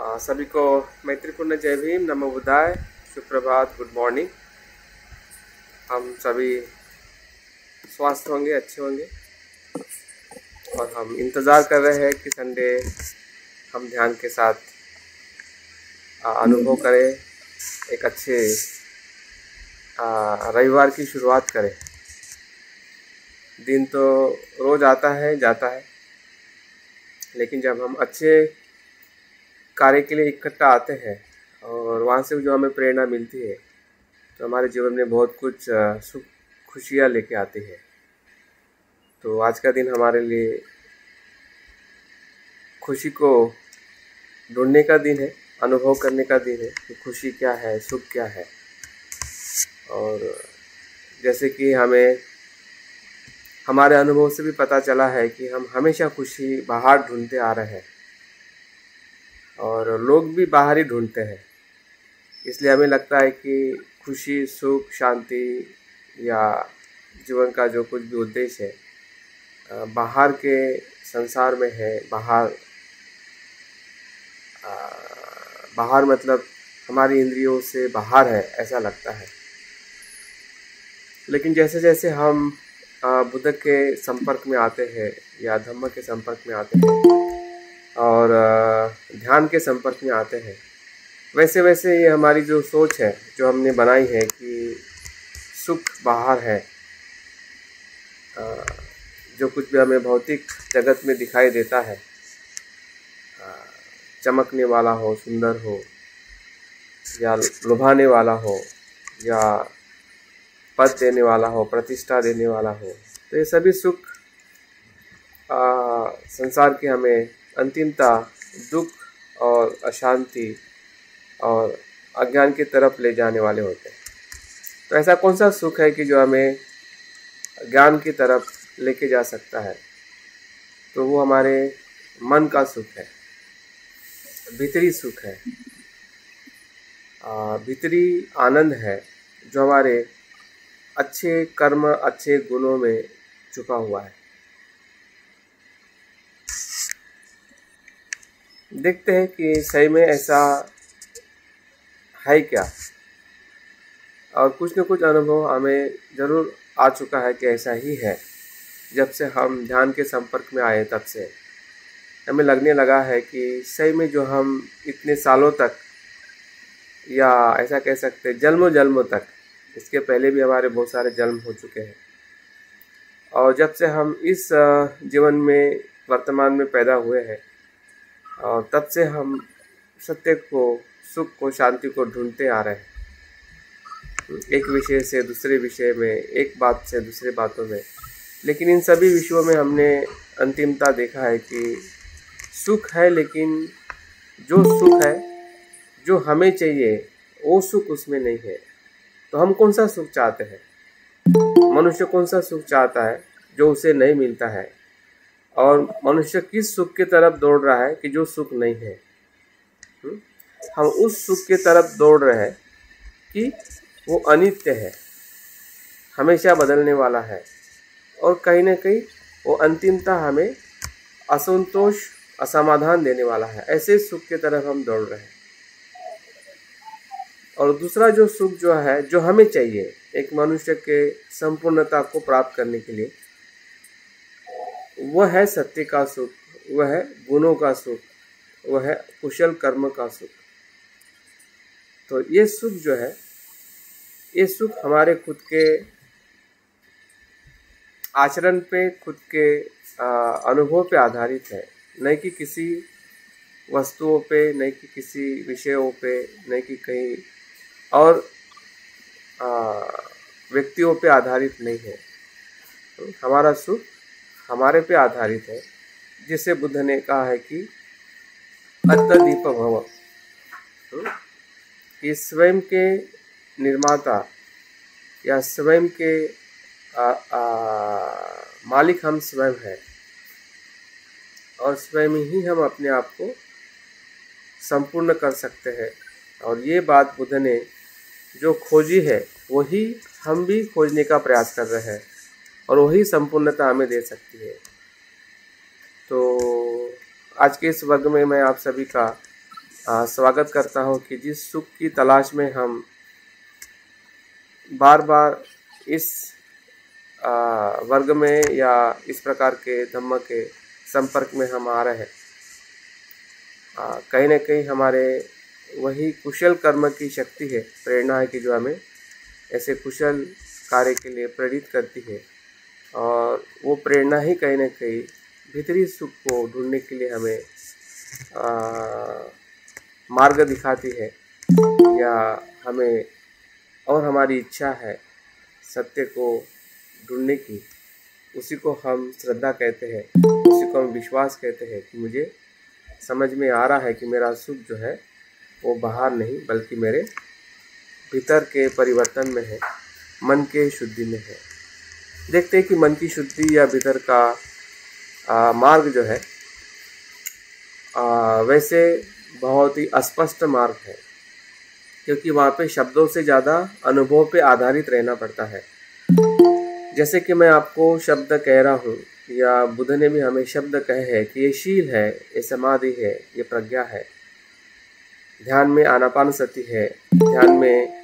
सभी को मैत्रीपूर्ण जय भीम, नमो बुद्धाय, सुप्रभात, गुड मॉर्निंग। हम सभी स्वस्थ होंगे, अच्छे होंगे और हम इंतज़ार कर रहे हैं कि संडे हम ध्यान के साथ अनुभव करें, एक अच्छे रविवार की शुरुआत करें। दिन तो रोज़ आता है जाता है, लेकिन जब हम अच्छे कार्य के लिए इकट्ठा आते हैं और वहाँ से जो हमें प्रेरणा मिलती है तो हमारे जीवन में बहुत कुछ सुख खुशियाँ लेके आती है। तो आज का दिन हमारे लिए खुशी को ढूंढने का दिन है, अनुभव करने का दिन है कि खुशी क्या है, सुख क्या है। और जैसे कि हमें हमारे अनुभव से भी पता चला है कि हम हमेशा खुशी बाहर ढूंढते आ रहे हैं और लोग भी बाहर ही ढूंढते हैं। इसलिए हमें लगता है कि खुशी, सुख, शांति या जीवन का जो कुछ भी उद्देश्य है बाहर के संसार में है। बाहर मतलब हमारी इंद्रियों से बाहर है, ऐसा लगता है। लेकिन जैसे जैसे हम बुद्ध के संपर्क में आते हैं या धम्म के संपर्क में आते हैं और ध्यान के संपर्क में आते हैं, वैसे वैसे ये हमारी जो सोच है, जो हमने बनाई है कि सुख बाहर है, जो कुछ भी हमें भौतिक जगत में दिखाई देता है, चमकने वाला हो, सुंदर हो या लुभाने वाला हो या पद देने वाला हो, प्रतिष्ठा देने वाला हो, तो ये सभी सुख संसार के हमें अंतिमता दुख और अशांति और अज्ञान की तरफ ले जाने वाले होते हैं। तो ऐसा कौन सा सुख है कि जो हमें ज्ञान की तरफ लेके जा सकता है? तो वो हमारे मन का सुख है, भीतरी सुख है, भीतरी आनंद है, जो हमारे अच्छे कर्म, अच्छे गुणों में छुपा हुआ है। देखते हैं कि सही में ऐसा है क्या, और कुछ न कुछ अनुभव हमें ज़रूर आ चुका है कि ऐसा ही है। जब से हम ध्यान के संपर्क में आए तब से हमें लगने लगा है कि सही में जो हम इतने सालों तक, या ऐसा कह सकते हैं जन्मों जन्मों तक, इसके पहले भी हमारे बहुत सारे जन्म हो चुके हैं, और जब से हम इस जीवन में वर्तमान में पैदा हुए हैं और तब से हम सत्य को, सुख को, शांति को ढूंढते आ रहे हैं। एक विषय से दूसरे विषय में, एक बात से दूसरे बातों में, लेकिन इन सभी विषयों में हमने अंतिमता देखा है कि सुख है, लेकिन जो सुख है, जो हमें चाहिए, वो सुख उसमें नहीं है। तो हम कौन सा सुख चाहते हैं? मनुष्य कौन सा सुख चाहता है जो उसे नहीं मिलता है? और मनुष्य किस सुख की तरफ दौड़ रहा है कि जो सुख नहीं है? हम उस सुख की तरफ दौड़ रहे हैं कि वो अनित्य है, हमेशा बदलने वाला है, और कहीं ना कहीं वो अंतिमता हमें असंतोष, असमाधान देने वाला है। ऐसे सुख की तरफ हम दौड़ रहे हैं। और दूसरा जो सुख जो है, जो हमें चाहिए एक मनुष्य के संपूर्णता को प्राप्त करने के लिए, वह है सत्य का सुख, वह है गुणों का सुख, वह है कुशल कर्म का सुख। तो ये सुख जो है, ये सुख हमारे खुद के आचरण पे, खुद के अनुभव पे आधारित है, नहीं कि किसी वस्तुओं पे, नहीं कि किसी विषयों पे, नहीं कि कहीं और व्यक्तियों पे आधारित नहीं है। तो हमारा सुख हमारे पे आधारित है, जिसे बुद्ध ने कहा है कि अत्तदीप भव, कि स्वयं के निर्माता या स्वयं के मालिक हम स्वयं हैं, और स्वयं ही हम अपने आप को संपूर्ण कर सकते हैं। और ये बात बुद्ध ने जो खोजी है, वही हम भी खोजने का प्रयास कर रहे हैं, और वही संपूर्णता हमें दे सकती है। तो आज के इस वर्ग में मैं आप सभी का स्वागत करता हूँ कि जिस सुख की तलाश में हम बार बार इस वर्ग में या इस प्रकार के धम्म के संपर्क में हम आ रहे हैं, कहीं न कहीं हमारे वही कुशल कर्म की शक्ति है, प्रेरणा है कि जो हमें ऐसे कुशल कार्य के लिए प्रेरित करती है। और वो प्रेरणा ही कहीं न कहीं भीतरी सुख को ढूंढने के लिए हमें मार्ग दिखाती है, या हमें और हमारी इच्छा है सत्य को ढूंढने की, उसी को हम श्रद्धा कहते हैं, उसी को हम विश्वास कहते हैं कि मुझे समझ में आ रहा है कि मेरा सुख जो है वो बाहर नहीं बल्कि मेरे भीतर के परिवर्तन में है, मन के शुद्धि में है। देखते हैं कि मन की शुद्धि या भीतर का मार्ग जो है वैसे बहुत ही अस्पष्ट मार्ग है, क्योंकि वहाँ पे शब्दों से ज़्यादा अनुभव पे आधारित रहना पड़ता है। जैसे कि मैं आपको शब्द कह रहा हूँ, या बुद्ध ने भी हमें शब्द कहे हैं कि ये शील है, ये समाधि है, ये प्रज्ञा है, ध्यान में आनापान सति है, ध्यान में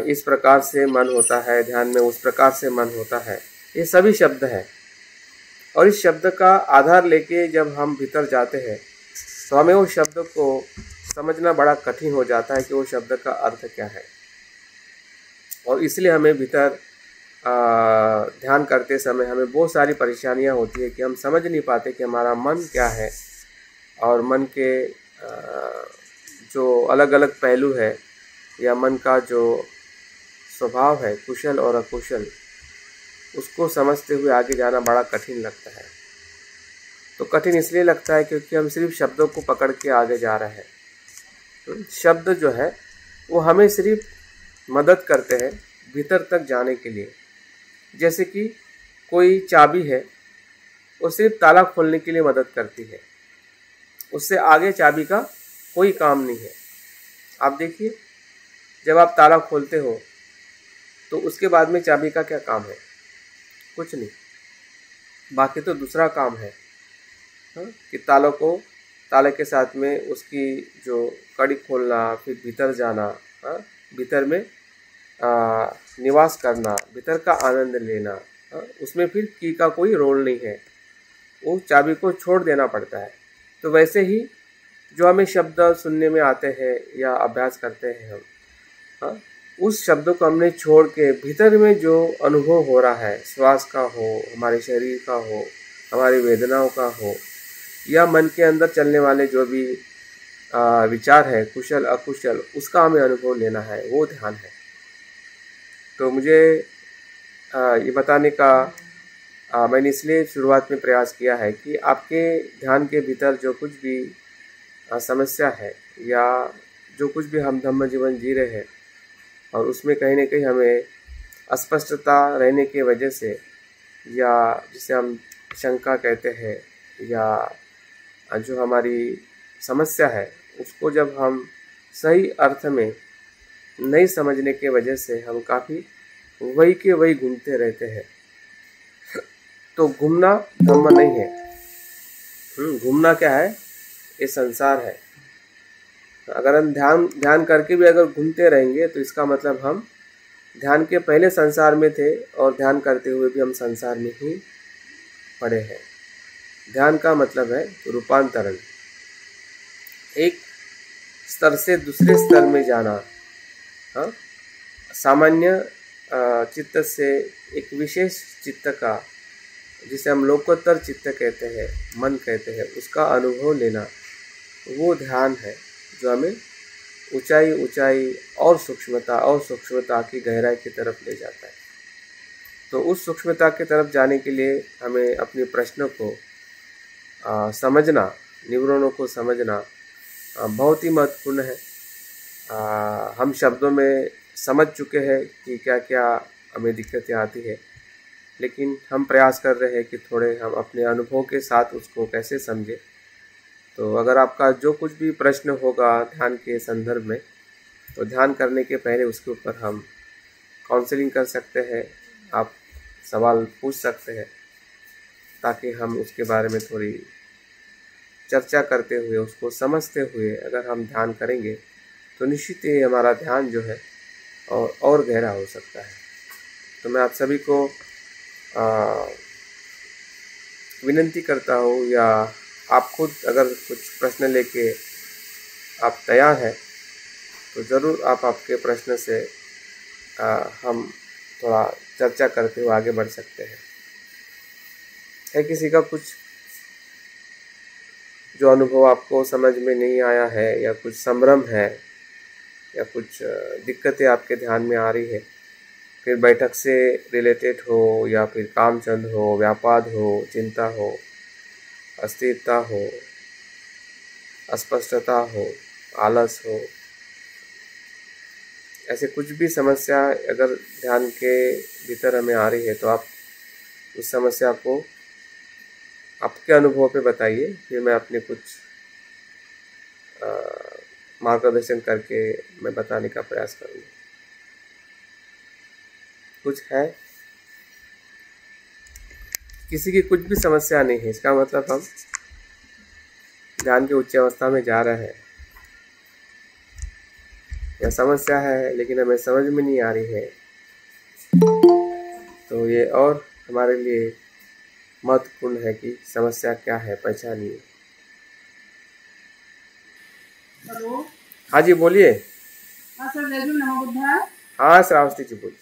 इस प्रकार से मन होता है, ध्यान में उस प्रकार से मन होता है, ये सभी शब्द है। और इस शब्द का आधार लेके जब हम भीतर जाते हैं तो हमें वो शब्द को समझना बड़ा कठिन हो जाता है कि वो शब्द का अर्थ क्या है। और इसलिए हमें भीतर ध्यान करते समय हमें बहुत सारी परेशानियां होती है कि हम समझ नहीं पाते कि हमारा मन क्या है, और मन के जो अलग अलग पहलू है, या मन का जो स्वभाव है कुशल और अकुशल, उसको समझते हुए आगे जाना बड़ा कठिन लगता है। तो कठिन इसलिए लगता है क्योंकि हम सिर्फ शब्दों को पकड़ के आगे जा रहे हैं। शब्द जो है वो हमें सिर्फ मदद करते हैं भीतर तक जाने के लिए। जैसे कि कोई चाबी है, वो सिर्फ ताला खोलने के लिए मदद करती है, उससे आगे चाबी का कोई काम नहीं है। आप देखिए, जब आप ताला खोलते हो तो उसके बाद में चाबी का क्या काम है? कुछ नहीं, बाकी तो दूसरा काम है कि ताले के साथ में उसकी जो कड़ी खोलना, फिर भीतर जाना, भीतर में निवास करना, भीतर का आनंद लेना, उसमें फिर की का कोई रोल नहीं है, वो चाबी को छोड़ देना पड़ता है। तो वैसे ही जो हमें शब्द सुनने में आते हैं या अभ्यास करते हैं हम, उस शब्द को हमने छोड़ के भीतर में जो अनुभव हो रहा है, श्वास का हो, हमारे शरीर का हो, हमारी वेदनाओं का हो, या मन के अंदर चलने वाले जो भी विचार है कुशल अकुशल, उसका हमें अनुभव लेना है, वो ध्यान है। तो मुझे ये बताने का मैंने इसलिए शुरुआत में प्रयास किया है कि आपके ध्यान के भीतर जो कुछ भी समस्या है, या जो कुछ भी हम धम्म जीवन जी रहे हैं, और उसमें कहीं ना कहीं हमें अस्पष्टता रहने की वजह से, या जिसे हम शंका कहते हैं, या जो हमारी समस्या है उसको जब हम सही अर्थ में नहीं समझने के वजह से हम काफ़ी वही के वही घूमते रहते हैं। तो घूमना धम्म नहीं है। घूमना क्या है? ये संसार है। अगर हम ध्यान करके भी अगर घूमते रहेंगे तो इसका मतलब हम ध्यान के पहले संसार में थे, और ध्यान करते हुए भी हम संसार में ही पड़े हैं। ध्यान का मतलब है रूपांतरण, एक स्तर से दूसरे स्तर में जाना। सामान्य चित्त से एक विशेष चित्त का, जिसे हम लोकोत्तर चित्त कहते हैं, मन कहते हैं, उसका अनुभव लेना, वो ध्यान है जो हमें ऊंचाई और सूक्ष्मता की गहराई की तरफ ले जाता है। तो उस सूक्ष्मता की तरफ जाने के लिए हमें अपने प्रश्नों को समझना, निवरणों को समझना बहुत ही महत्वपूर्ण है। हम शब्दों में समझ चुके हैं कि क्या क्या हमें दिक्कतें आती है, लेकिन हम प्रयास कर रहे हैं कि थोड़े हम अपने अनुभव के साथ उसको कैसे समझें। तो अगर आपका जो कुछ भी प्रश्न होगा ध्यान के संदर्भ में, तो ध्यान करने के पहले उसके ऊपर हम काउंसलिंग कर सकते हैं, आप सवाल पूछ सकते हैं, ताकि हम उसके बारे में थोड़ी चर्चा करते हुए, उसको समझते हुए अगर हम ध्यान करेंगे तो निश्चित ही हमारा ध्यान जो है और गहरा हो सकता है। तो मैं आप सभी को विनती करता हूँ, या आप खुद अगर कुछ प्रश्न लेके आप तैयार हैं तो ज़रूर आप आपके प्रश्न से हम थोड़ा चर्चा करते हुए आगे बढ़ सकते हैं। है किसी का कुछ जो अनुभव आपको समझ में नहीं आया है, या कुछ संभ्रम है, या कुछ दिक्कतें आपके ध्यान में आ रही है, फिर बैठक से रिलेटेड हो, या फिर कामचंद हो, व्यापार हो, चिंता हो, अस्थिरता हो, अस्पष्टता हो, आलस हो, ऐसे कुछ भी समस्या अगर ध्यान के भीतर हमें आ रही है तो आप उस समस्या को आपके अनुभव पे बताइए, फिर मैं अपने कुछ मार्गदर्शन करके मैं बताने का प्रयास करूँगा। कुछ है? किसी की कुछ भी समस्या नहीं है, इसका मतलब हम ध्यान की उच्च अवस्था में जा रहे हैं। या समस्या है लेकिन हमें समझ में नहीं आ रही है, तो ये और हमारे लिए महत्वपूर्ण है कि समस्या क्या है, पहचानिए। हेलो। हाँ जी, बोलिए। हाँ सर, जय गुरु नमो बुद्धाय। हाँ श्रावस्ती जी, बोलिए।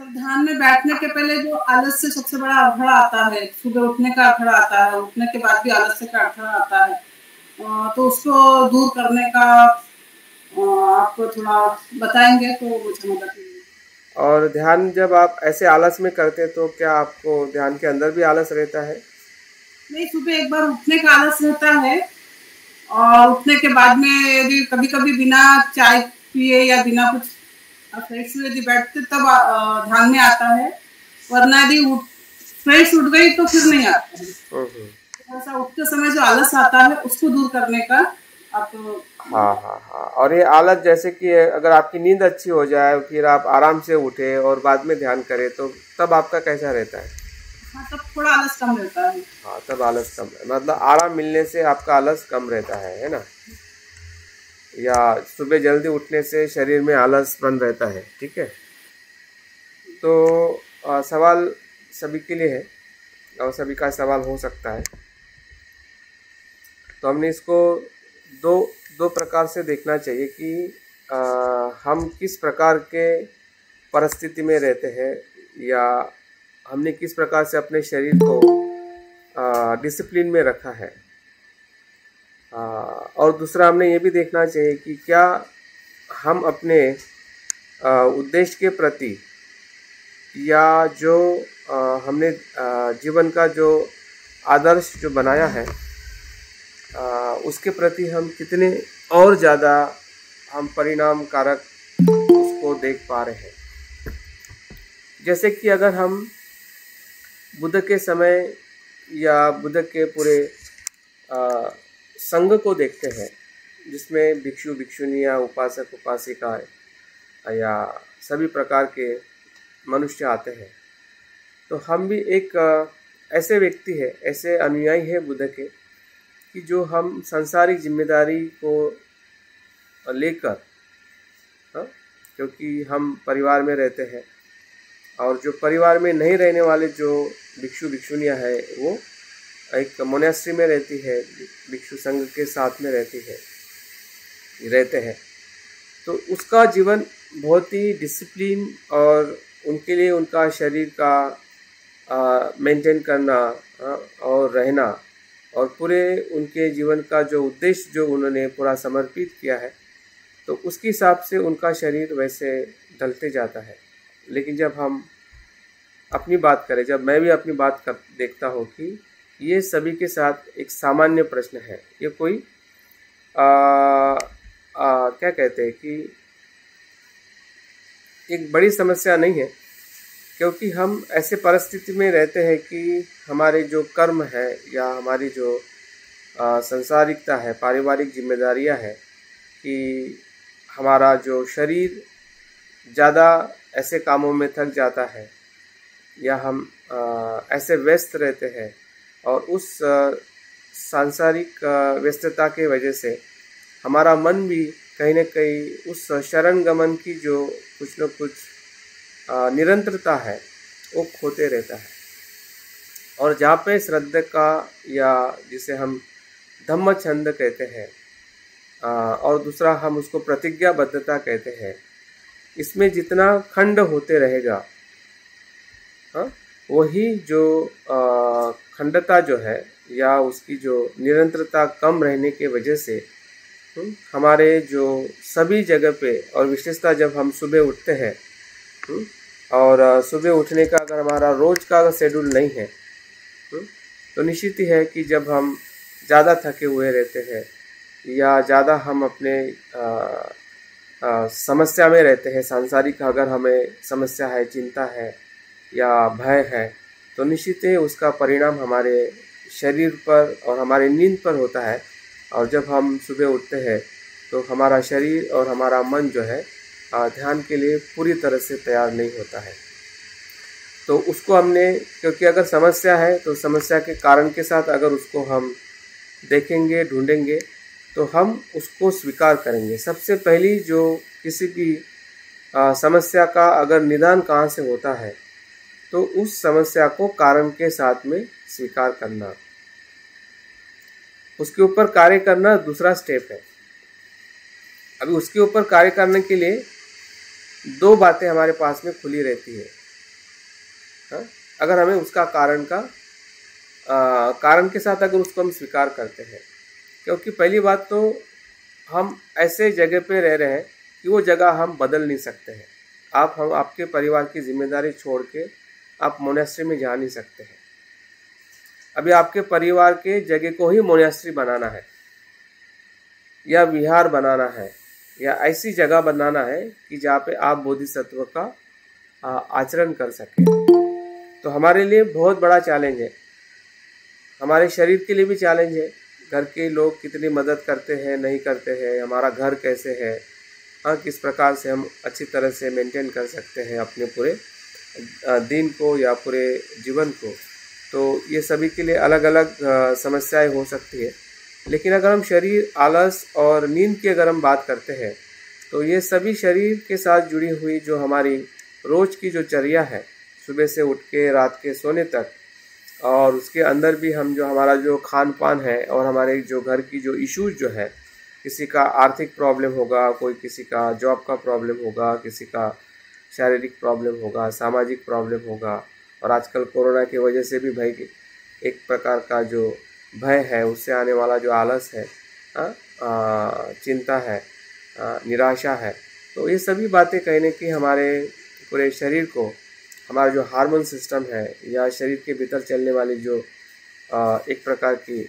सर, ध्यान में बैठने के पहले जो आलस से सबसे बड़ा अड़थड़ा आता है, सुबह उठने का अड़थड़ा आता है, उठने के बाद भी आलस्य का अड़थड़ा आता है, तो उसको दूर करने का आपको थोड़ा बताएंगे तो मुझे मदद मिलेगी। और ध्यान जब आप ऐसे आलस में करते तो क्या आपको ध्यान के अंदर भी आलस रहता है? नहीं, सुबह एक बार उठने का आलस रहता है, और उठने के बाद में यदि कभी कभी बिना चाय पिए या बिना कुछ फ्रेश हुए यदि बैठते तब ध्यान में आता है, वरना यदि फ्रेश उठ गई तो फिर नहीं आता है। ऐसा उठते समय जो आलस आता है उसको दूर करने का आप हाँ हाँ हाँ। और ये आलस जैसे कि अगर आपकी नींद अच्छी हो जाए, फिर आप आराम से उठे और बाद में ध्यान करें, तो तब आपका कैसा रहता है? हाँ, तब थोड़ा आलस कम रहता है। हाँ, तब आलस कम है, मतलब आराम मिलने से आपका आलस कम रहता है ना? या सुबह जल्दी उठने से शरीर में आलस बन रहता है, ठीक है? तो सवाल सभी के लिए है और सभी का सवाल हो सकता है। तो हमने इसको दो प्रकार से देखना चाहिए कि हम किस प्रकार के परिस्थिति में रहते हैं, या हमने किस प्रकार से अपने शरीर को डिसिप्लिन में रखा है। और दूसरा हमने ये भी देखना चाहिए कि क्या हम अपने उद्देश्य के प्रति, या जो हमने जीवन का जो आदर्श जो बनाया है उसके प्रति हम कितने और ज़्यादा हम परिणाम कारक उसको देख पा रहे हैं। जैसे कि अगर हम बुद्ध के समय या बुद्ध के पूरे संघ को देखते हैं, जिसमें भिक्षु भिक्षुनियाँ, उपासक उपासिका या सभी प्रकार के मनुष्य आते हैं, तो हम भी एक ऐसे व्यक्ति है, ऐसे अनुयायी है बुद्ध के, कि जो हम सांसारिक जिम्मेदारी को लेकर, क्योंकि हम परिवार में रहते हैं, और जो परिवार में नहीं रहने वाले जो भिक्षु भिक्षुनियाँ है वो एक मोनेस्ट्री में रहती है, भिक्षु संघ के साथ में रहते हैं, तो उसका जीवन बहुत ही डिसिप्लिन, और उनके लिए उनका शरीर का मेंटेन करना और रहना, और पूरे उनके जीवन का जो उद्देश्य जो उन्होंने पूरा समर्पित किया है, तो उसके हिसाब से उनका शरीर वैसे ढलते जाता है। लेकिन जब हम अपनी बात करें, जब मैं भी अपनी बात देखता हूँ कि ये सभी के साथ एक सामान्य प्रश्न है, ये कोई क्या कहते हैं कि एक बड़ी समस्या नहीं है, क्योंकि हम ऐसे परिस्थिति में रहते हैं कि हमारे जो कर्म है, या हमारी जो संसारिकता है, पारिवारिक जिम्मेदारियां है, कि हमारा जो शरीर ज़्यादा ऐसे कामों में थक जाता है, या हम ऐसे व्यस्त रहते हैं, और उस सांसारिक व्यस्तता के वजह से हमारा मन भी कहीं न कहीं उस शरण गमन की जो कुछ न कुछ निरंतरता है वो खोते रहता है। और जहाँ पे श्रद्धा का या जिसे हम धम्म छंद कहते हैं और दूसरा हम उसको प्रतिज्ञाबद्धता कहते हैं, इसमें जितना खंड होते रहेगा वही जो खंडता जो है या उसकी जो निरंतरता कम रहने के वजह से हमारे जो सभी जगह पे और विशेषता जब हम सुबह उठते हैं और सुबह उठने का अगर हमारा रोज का शेड्यूल नहीं है तो निश्चित ही है कि जब हम ज़्यादा थके हुए रहते हैं या ज़्यादा हम अपने समस्या में रहते हैं, सांसारिक अगर हमें समस्या है, चिंता है या भय है, तो निश्चित ही उसका परिणाम हमारे शरीर पर और हमारे नींद पर होता है। और जब हम सुबह उठते हैं तो हमारा शरीर और हमारा मन जो है ध्यान के लिए पूरी तरह से तैयार नहीं होता है। तो उसको हमने, क्योंकि अगर समस्या है तो समस्या के कारण के साथ अगर उसको हम देखेंगे, ढूंढेंगे, तो हम उसको स्वीकार करेंगे। सबसे पहली जो किसी की समस्या का अगर निदान कहाँ से होता है तो उस समस्या को कारण के साथ में स्वीकार करना, उसके ऊपर कार्य करना दूसरा स्टेप है। अभी उसके ऊपर कार्य करने के लिए दो बातें हमारे पास में खुली रहती है। अगर हमें उसका कारण के साथ अगर उसको हम स्वीकार करते हैं, क्योंकि पहली बात तो हम ऐसे जगह पे रह रहे हैं कि वो जगह हम बदल नहीं सकते हैं। हम आपके परिवार की जिम्मेदारी छोड़ के आप मोनेस्ट्री में जा नहीं सकते हैं। अभी आपके परिवार के जगह को ही मोनेस्ट्री बनाना है या विहार बनाना है या ऐसी जगह बनाना है कि जहाँ पे आप बोधिसत्व का आचरण कर सकें। तो हमारे लिए बहुत बड़ा चैलेंज है, हमारे शरीर के लिए भी चैलेंज है। घर के लोग कितनी मदद करते हैं, नहीं करते हैं, हमारा घर कैसे है, किस प्रकार से हम अच्छी तरह से मेंटेन कर सकते हैं अपने पूरे दिन को या पूरे जीवन को। तो ये सभी के लिए अलग अलग समस्याएं हो सकती है। लेकिन अगर हम शरीर, आलस और नींद की अगर हम बात करते हैं तो ये सभी शरीर के साथ जुड़ी हुई जो हमारी रोज़ की जो चर्या है, सुबह से उठ के रात के सोने तक, और उसके अंदर भी हम जो हमारा जो खान पान है और हमारे जो घर की जो इश्यूज जो है, किसी का आर्थिक प्रॉब्लम होगा, कोई किसी का जॉब का प्रॉब्लम होगा, किसी का शारीरिक प्रॉब्लम होगा, सामाजिक प्रॉब्लम होगा, और आजकल कोरोना की वजह से भी भाई एक प्रकार का जो भय है, उससे आने वाला जो आलस है, चिंता है, निराशा है। तो ये सभी बातें कहीं न कहीं हमारे पूरे शरीर को, हमारा जो हार्मोन सिस्टम है या शरीर के भीतर चलने वाली जो एक प्रकार की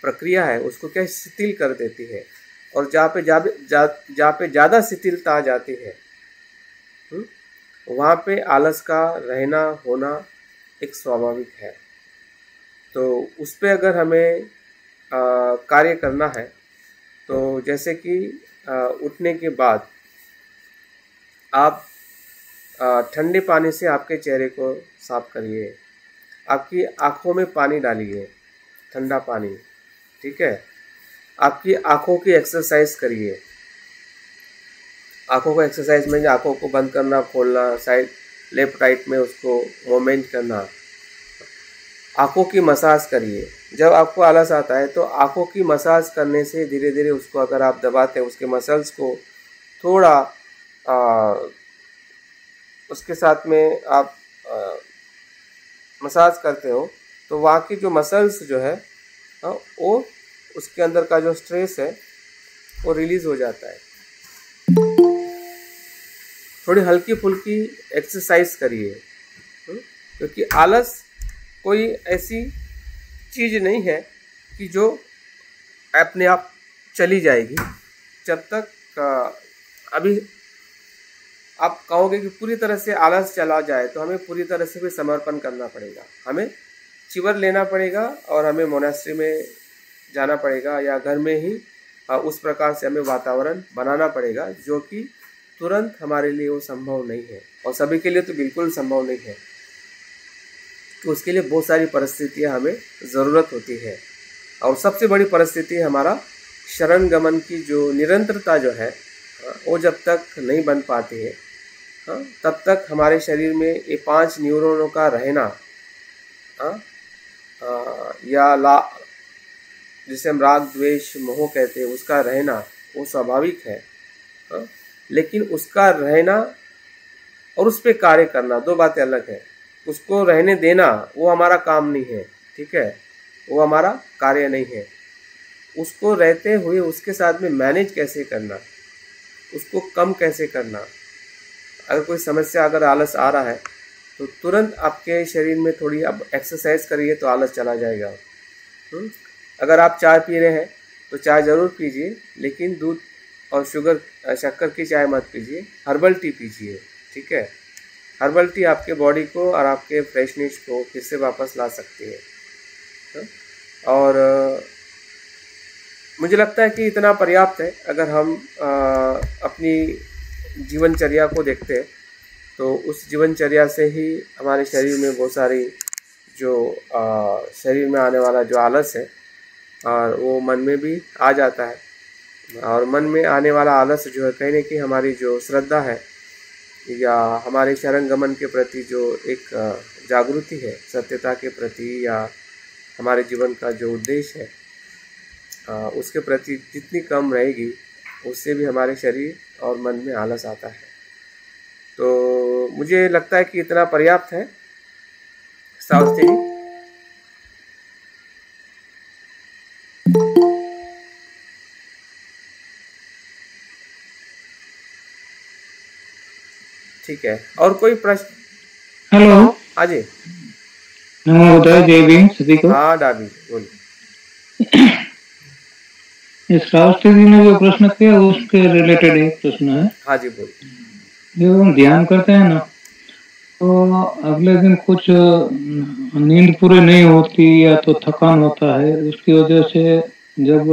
प्रक्रिया है, उसको क्या शिथिल कर देती है। और जहाँ पे ज़्यादा शिथिलता आ जाती है वहाँ पे आलस का रहना होना एक स्वाभाविक है। तो उस पे अगर हमें कार्य करना है तो जैसे कि उठने के बाद आप ठंडे पानी से आपके चेहरे को साफ करिए, आपकी आँखों में पानी डालिए, ठंडा पानी, ठीक है। आपकी आँखों की एक्सरसाइज करिए। आँखों को एक्सरसाइज में आँखों को बंद करना, खोलना, साइड लेफ्ट राइट में उसको मूवमेंट करना। आँखों की मसाज करिए। जब आपको आलस आता है तो आँखों की मसाज करने से धीरे धीरे उसको अगर आप दबाते हैं, उसके मसल्स को थोड़ा उसके साथ में आप मसाज करते हो तो वहाँ की जो मसल्स जो है वो उसके अंदर का जो स्ट्रेस है वो रिलीज़ हो जाता है। थोड़ी हल्की फुल्की एक्सरसाइज करिए, क्योंकि आलस कोई ऐसी चीज़ नहीं है कि जो अपने आप चली जाएगी। जब तक अभी आप कहोगे कि पूरी तरह से आलस चला जाए तो हमें पूरी तरह से भी समर्पण करना पड़ेगा, हमें चिवर लेना पड़ेगा और हमें मोनेस्ट्री में जाना पड़ेगा या घर में ही उस प्रकार से हमें वातावरण बनाना पड़ेगा जो कि तुरंत हमारे लिए वो संभव नहीं है और सभी के लिए तो बिल्कुल संभव नहीं है। तो उसके लिए बहुत सारी परिस्थितियां हमें ज़रूरत होती है। और सबसे बड़ी परिस्थिति हमारा शरण गमन की जो निरंतरता जो है वो जब तक नहीं बन पाती है तब तक हमारे शरीर में ये 5 न्यूरॉनों का रहना या जिसे हम राग द्वेष मोह कहते हैं उसका रहना वो स्वाभाविक है लेकिन उसका रहना और उस पर कार्य करना दो बातें अलग है। उसको रहने देना वो हमारा काम नहीं है, ठीक है, वो हमारा कार्य नहीं है। उसको रहते हुए उसके साथ में मैनेज कैसे करना, उसको कम कैसे करना। अगर कोई समस्या, अगर आलस आ रहा है तो तुरंत आपके शरीर में थोड़ी अब एक्सरसाइज करिए तो आलस चला जाएगा। अगर आप चाय पी रहे हैं तो चाय ज़रूर पीजिए, लेकिन दूध और शक्कर की चाय मत पीजिए, हर्बल टी पीजिए, ठीक है। हर्बल टी आपके बॉडी को और आपके फ्रेशनेस को फिर से वापस ला सकती है। और मुझे लगता है कि इतना पर्याप्त है। अगर हम अपनी जीवनचर्या को देखते हैं तो उस जीवनचर्या से ही हमारे शरीर में बहुत सारी जो शरीर में आने वाला जो आलस है और वो मन में भी आ जाता है। और मन में आने वाला आलस जो है कहीं ना कहीं हमारी जो श्रद्धा है या हमारे शरण गमन के प्रति जो एक जागृति है, सत्यता के प्रति या हमारे जीवन का जो उद्देश्य है उसके प्रति जितनी कम रहेगी उससे भी हमारे शरीर और मन में आलस आता है। तो मुझे लगता है कि इतना पर्याप्त है। श्रावस्ती जी। ठीक है, और कोई प्रश्न? हेलो। हाँ जी, बताए जय भीम सभी को। हाँ डाबी बोलिए। इस श्रावस्ती जी ने जो प्रश्न किया उसके रिलेटेड एक प्रश्न है। हाँ जी बोलिए। जब हम ध्यान करते हैं ना तो अगले दिन कुछ नींद पूरी नहीं होती या तो थकान होता है, उसकी वजह से जब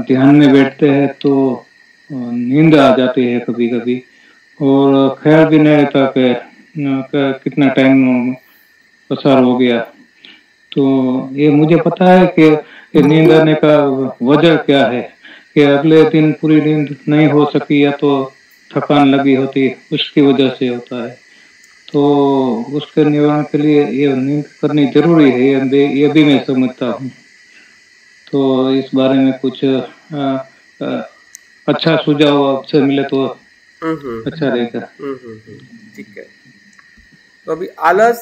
ध्यान में बैठते हैं तो नींद आ जाती है कभी कभी, और ख्याल भी नहीं रहता कि कितना टाइम पसार हो गया। तो ये मुझे पता है कि नींद आने का वजह क्या है, कि अगले दिन पूरी नींद नहीं हो सकी या तो थकान लगी होती, उसकी वजह से होता है। तो उसके निवारण के लिए ये नींद करनी जरूरी है, ये भी मैं समझता हूँ। तो इस बारे में कुछ अच्छा सुझाव आपसे मिले तो अच्छा रहेगा। ठीक है। तो अभी आलस,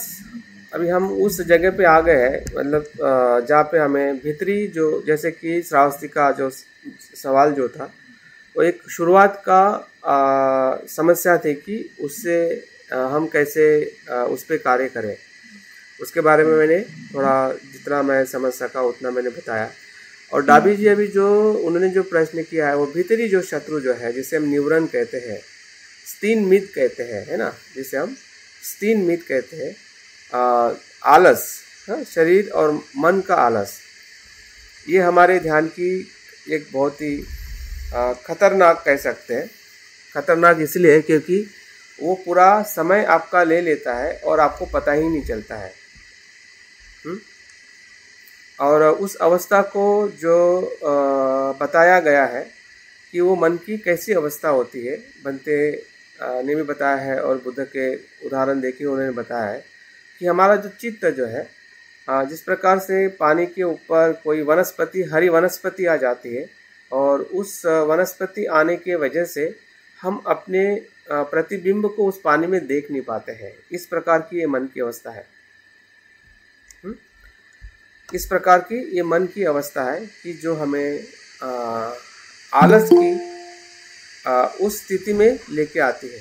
अभी हम उस जगह पे आ गए हैं, मतलब जहाँ पे हमें भीतरी जो, जैसे कि श्रावस्ती का जो सवाल जो था वो एक शुरुआत का समस्या थी कि उससे हम कैसे उस पर कार्य करें। उसके बारे में मैंने थोड़ा जितना मैं समझ सका उतना मैंने बताया। और डाबी जी अभी जो उन्होंने जो प्रश्न किया है वो भीतरी जो शत्रु जो है, जिसे हम न्यूरन कहते हैं, स्तीन मित कहते हैं, है ना, जिसे हम स्तीन मित कहते हैं, आलस, शरीर और मन का आलस, ये हमारे ध्यान की एक बहुत ही खतरनाक कह सकते हैं। खतरनाक इसलिए क्योंकि वो पूरा समय आपका ले लेता है और आपको पता ही नहीं चलता है। और उस अवस्था को जो बताया गया है कि वो मन की कैसी अवस्था होती है, बनते ने भी बताया है और बुद्ध के उदाहरण देके उन्होंने बताया है कि हमारा जो चित्त जो है, जिस प्रकार से पानी के ऊपर कोई वनस्पति, हरी वनस्पति आ जाती है और उस वनस्पति आने के वजह से हम अपने प्रतिबिंब को उस पानी में देख नहीं पाते हैं। इस प्रकार की ये मन की अवस्था है। इस प्रकार की ये मन की अवस्था है कि जो हमें आलस की उस स्थिति में लेके आती है।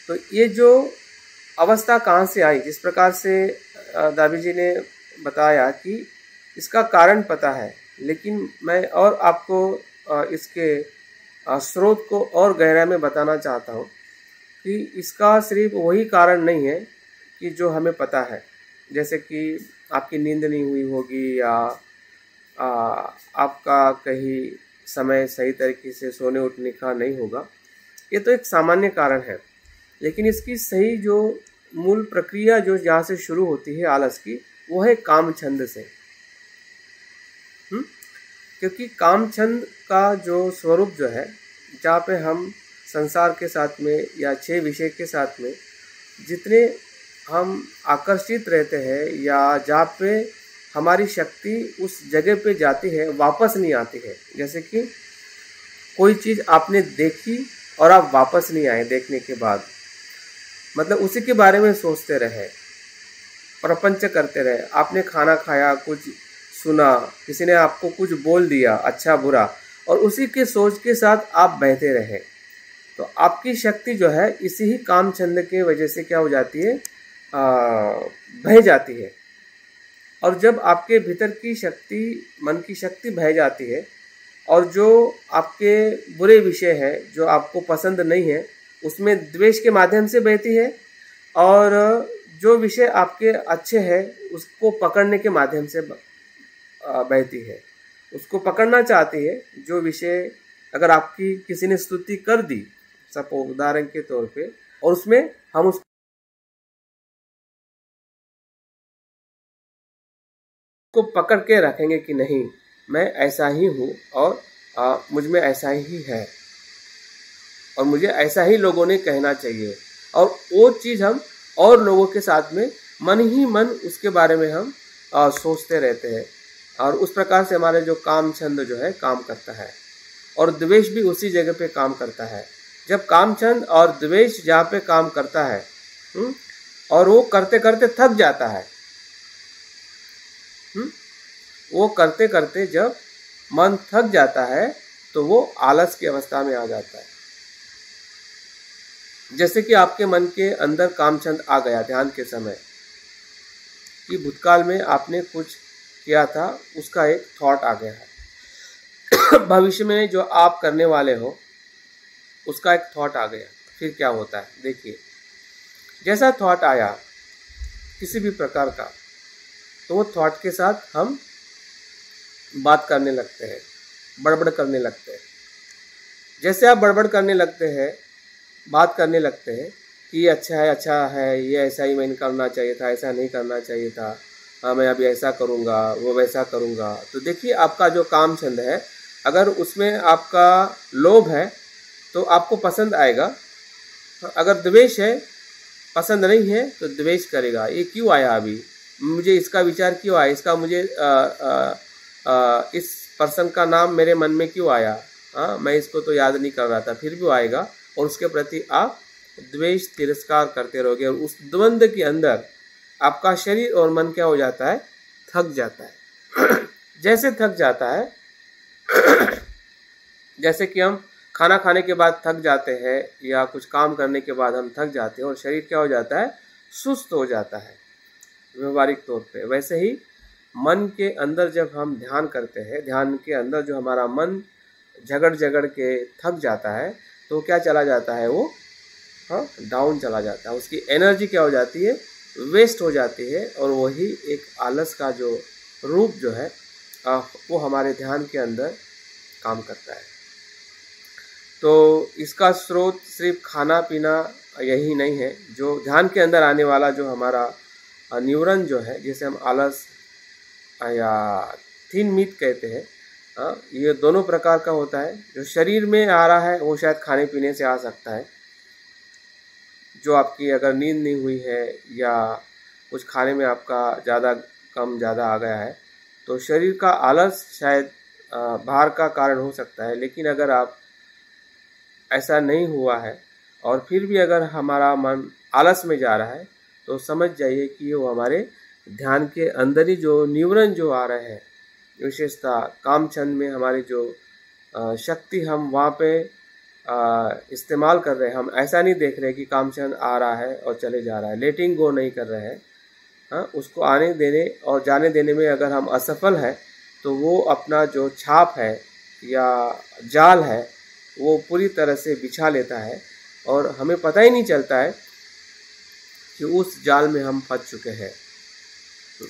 तो ये जो अवस्था कहाँ से आई, जिस प्रकार से दाबी जी ने बताया कि इसका कारण पता है, लेकिन मैं और आपको इसके स्रोत को और गहराई में बताना चाहता हूँ कि इसका सिर्फ वही कारण नहीं है कि जो हमें पता है, जैसे कि आपकी नींद नहीं हुई होगी या आपका कहीं समय सही तरीके से सोने उठने का नहीं होगा। ये तो एक सामान्य कारण है, लेकिन इसकी सही जो मूल प्रक्रिया जो यहाँ से शुरू होती है आलस की, वो है काम छंद से। क्योंकि काम छंद का जो स्वरूप जो है, जहाँ पे हम संसार के साथ में या 6 विषय के साथ में जितने हम आकर्षित रहते हैं, या जहाँ पे हमारी शक्ति उस जगह पे जाती है, वापस नहीं आती है। जैसे कि कोई चीज़ आपने देखी और आप वापस नहीं आए देखने के बाद, मतलब उसी के बारे में सोचते रहे, प्रपंच करते रहे। आपने खाना खाया, कुछ सुना, किसी ने आपको कुछ बोल दिया अच्छा बुरा, और उसी के सोच के साथ आप बहते रहे, तो आपकी शक्ति जो है इसी ही काम छंद के वजह से क्या हो जाती है, बह जाती है। और जब आपके भीतर की शक्ति, मन की शक्ति बह जाती है, और जो आपके बुरे विषय है, जो आपको पसंद नहीं है, उसमें द्वेष के माध्यम से बहती है, और जो विषय आपके अच्छे हैं उसको पकड़ने के माध्यम से बहती है। उसको पकड़ना चाहती है जो विषय, अगर आपकी किसी ने स्तुति कर दी सब उदाहरण के तौर पे, और उसमें हम उसको पकड़ के रखेंगे कि नहीं, मैं ऐसा ही हूँ, और मुझ में ऐसा ही है, और मुझे ऐसा ही लोगों ने कहना चाहिए, और वो चीज़ हम और लोगों के साथ में मन ही मन उसके बारे में हम सोचते रहते हैं, और उस प्रकार से हमारे जो काम छंद जो है काम करता है। और द्वेष भी उसी जगह पे काम करता है। जब काम छंद और द्वेष जहाँ पे काम करता है, और वो करते करते थक जाता है, वो करते करते जब मन थक जाता है तो वो आलस की अवस्था में आ जाता है। जैसे कि आपके मन के अंदर काम छंद आ गया ध्यान के समय, कि भूतकाल में आपने कुछ किया था, उसका एक थॉट आ गया है। भविष्य में जो आप करने वाले हो उसका एक थॉट आ गया। फिर क्या होता है देखिए, जैसा थॉट आया किसी भी प्रकार का, तो वो थॉट के साथ हम बात करने लगते हैं, बड़बड़ करने लगते हैं। जैसे आप बड़बड़ करने लगते हैं, बात करने लगते हैं कि ये अच्छा है, ये ऐसा ही मैंने करना चाहिए था, ऐसा नहीं करना चाहिए था, हाँ मैं अभी ऐसा करूँगा, वो वैसा करूँगा। तो देखिए आपका जो काम छंद है, अगर उसमें आपका लोभ है तो आपको पसंद आएगा, अगर द्वेष है, पसंद नहीं है तो द्वेष करेगा। ये क्यों आया अभी, मुझे इसका विचार क्यों आया, इसका मुझे इस पर्सन का नाम मेरे मन में क्यों आया, हाँ मैं इसको तो याद नहीं कर रहा था, फिर भी आएगा, और उसके प्रति आप द्वेष तिरस्कार करते रहोगे। और उस द्वंद्व के अंदर आपका शरीर और मन क्या हो जाता है, थक जाता है। जैसे थक जाता है, जैसे कि हम खाना खाने के बाद थक जाते हैं, या कुछ काम करने के बाद हम थक जाते हैं और शरीर क्या हो जाता है, सुस्त हो जाता है व्यवहारिक तौर पे। वैसे ही मन के अंदर जब हम ध्यान करते हैं, ध्यान के अंदर जो हमारा मन झगड़ के थक जाता है, तो क्या चला जाता है, वो डाउन चला जाता है, उसकी एनर्जी क्या हो जाती है, वेस्ट हो जाती है, और वही एक आलस का जो रूप जो है वो हमारे ध्यान के अंदर काम करता है। तो इसका स्रोत सिर्फ खाना पीना यही नहीं है, जो ध्यान के अंदर आने वाला जो हमारा न्यूरन जो है, जिसे हम आलस या थिन मीट कहते हैं, ये दोनों प्रकार का होता है। जो शरीर में आ रहा है वो शायद खाने पीने से आ सकता है, जो आपकी अगर नींद नहीं हुई है या कुछ खाने में आपका ज़्यादा कम ज़्यादा आ गया है, तो शरीर का आलस शायद भार का कारण हो सकता है। लेकिन अगर आप ऐसा नहीं हुआ है और फिर भी अगर हमारा मन आलस में जा रहा है, तो समझ जाइए कि वो हमारे ध्यान के अंदर ही जो न्यूरन जो आ रहे हैं, विशेषता काम छंद में हमारी जो शक्ति हम वहाँ पे इस्तेमाल कर रहे हैं। हम ऐसा नहीं देख रहे कि काम छंद आ रहा है और चले जा रहा है, लेटिंग गो नहीं कर रहे हैं। उसको आने देने और जाने देने में अगर हम असफल है, तो वो अपना जो छाप है या जाल है वो पूरी तरह से बिछा लेता है, और हमें पता ही नहीं चलता है कि उस जाल में हम फंस चुके हैं।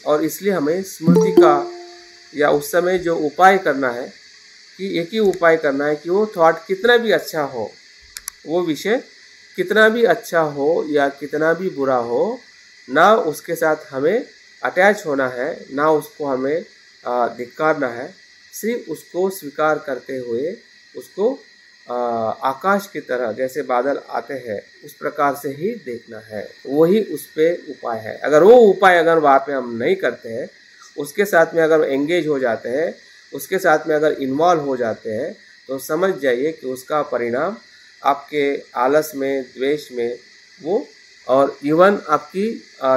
और इसलिए हमें स्मृति का या उस समय जो उपाय करना है, कि एक ही उपाय करना है कि वो थॉट कितना भी अच्छा हो, वो विषय कितना भी अच्छा हो या कितना भी बुरा हो ना, उसके साथ हमें अटैच होना है, ना उसको हमें धिक्कारना है, सिर्फ उसको स्वीकार करते हुए उसको आकाश की तरह जैसे बादल आते हैं उस प्रकार से ही देखना है। वही उस पे उपाय है। अगर वो उपाय अगर वहाँ पे हम नहीं करते हैं, उसके साथ में अगर एंगेज हो जाते हैं, उसके साथ में अगर इन्वॉल्व हो जाते हैं, तो समझ जाइए कि उसका परिणाम आपके आलस में, द्वेष में वो और इवन आपकी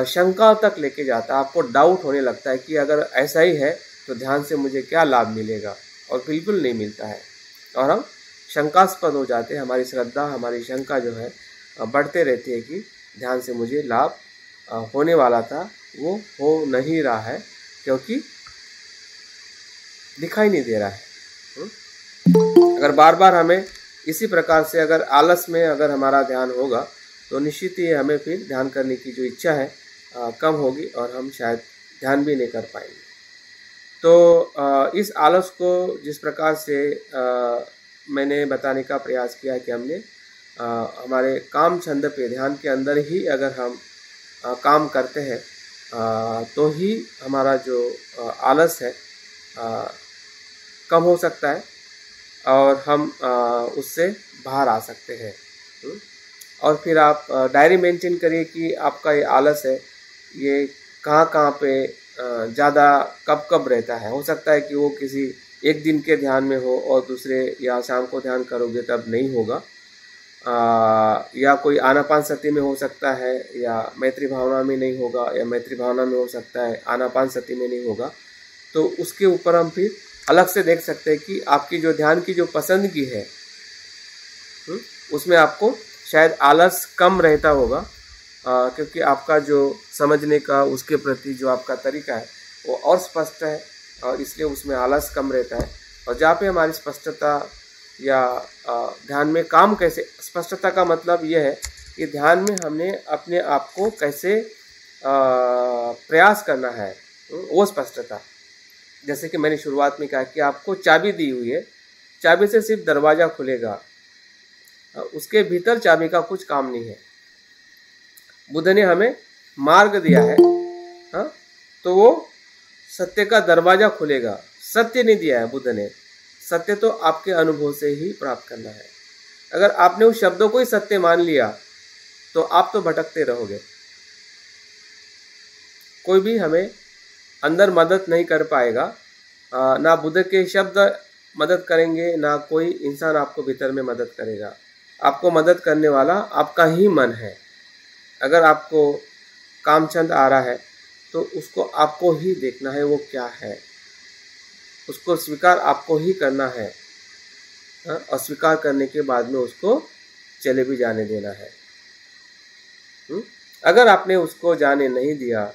शंका तक लेके जाता है। आपको डाउट होने लगता है कि अगर ऐसा ही है तो ध्यान से मुझे क्या लाभ मिलेगा, और बिल्कुल नहीं मिलता है। और हम शंकास्पद हो जाते हैं, हमारी श्रद्धा, हमारी शंका जो है बढ़ते रहती है कि ध्यान से मुझे लाभ होने वाला था वो हो नहीं रहा है, क्योंकि दिखाई नहीं दे रहा है। अगर बार बार हमें इसी प्रकार से अगर आलस में अगर हमारा ध्यान होगा तो निश्चित ही हमें फिर ध्यान करने की जो इच्छा है कम होगी और हम शायद ध्यान भी नहीं कर पाएंगे। तो इस आलस को जिस प्रकार से मैंने बताने का प्रयास किया कि हमने हमारे काम छंद पे ध्यान के अंदर ही अगर हम काम करते हैं तो ही हमारा जो आलस है कम हो सकता है और हम उससे बाहर आ सकते हैं। और फिर आप डायरी मेंटेन करिए कि आपका ये आलस है ये कहाँ पे ज़्यादा कब रहता है। हो सकता है कि वो किसी एक दिन के ध्यान में हो और दूसरे या शाम को ध्यान करोगे तब नहीं होगा, या कोई आनापान सती में हो सकता है, या मैत्री भावना में नहीं होगा, या मैत्री भावना में हो सकता है आनापान सती में नहीं होगा। तो उसके ऊपर हम फिर अलग से देख सकते हैं कि आपकी जो ध्यान की जो पसंदगी है उसमें आपको शायद आलस कम रहता होगा, क्योंकि आपका जो समझने का उसके प्रति जो आपका तरीका है वो और स्पष्ट है और इसलिए उसमें आलस कम रहता है। और जहाँ पे हमारी स्पष्टता या ध्यान में काम कैसे, स्पष्टता का मतलब ये है कि ध्यान में हमने अपने आप को कैसे प्रयास करना है, वो स्पष्टता। जैसे कि मैंने शुरुआत में कहा कि आपको चाबी दी हुई है, चाबी से सिर्फ दरवाज़ा खुलेगा, उसके भीतर चाबी का कुछ काम नहीं है। बुद्ध ने हमें मार्ग दिया है, हाँ, तो वो सत्य का दरवाजा खुलेगा। सत्य नहीं दिया है बुद्ध ने, सत्य तो आपके अनुभव से ही प्राप्त करना है। अगर आपने उस शब्दों को ही सत्य मान लिया तो आप तो भटकते रहोगे, कोई भी हमें अंदर मदद नहीं कर पाएगा। ना बुद्ध के शब्द मदद करेंगे, ना कोई इंसान आपको भीतर में मदद करेगा। आपको मदद करने वाला आपका ही मन है। अगर आपको कामचंद आ रहा है तो उसको आपको ही देखना है वो क्या है, उसको स्वीकार आपको ही करना है, और स्वीकार करने के बाद में उसको चले भी जाने देना है। अगर आपने उसको जाने नहीं दिया,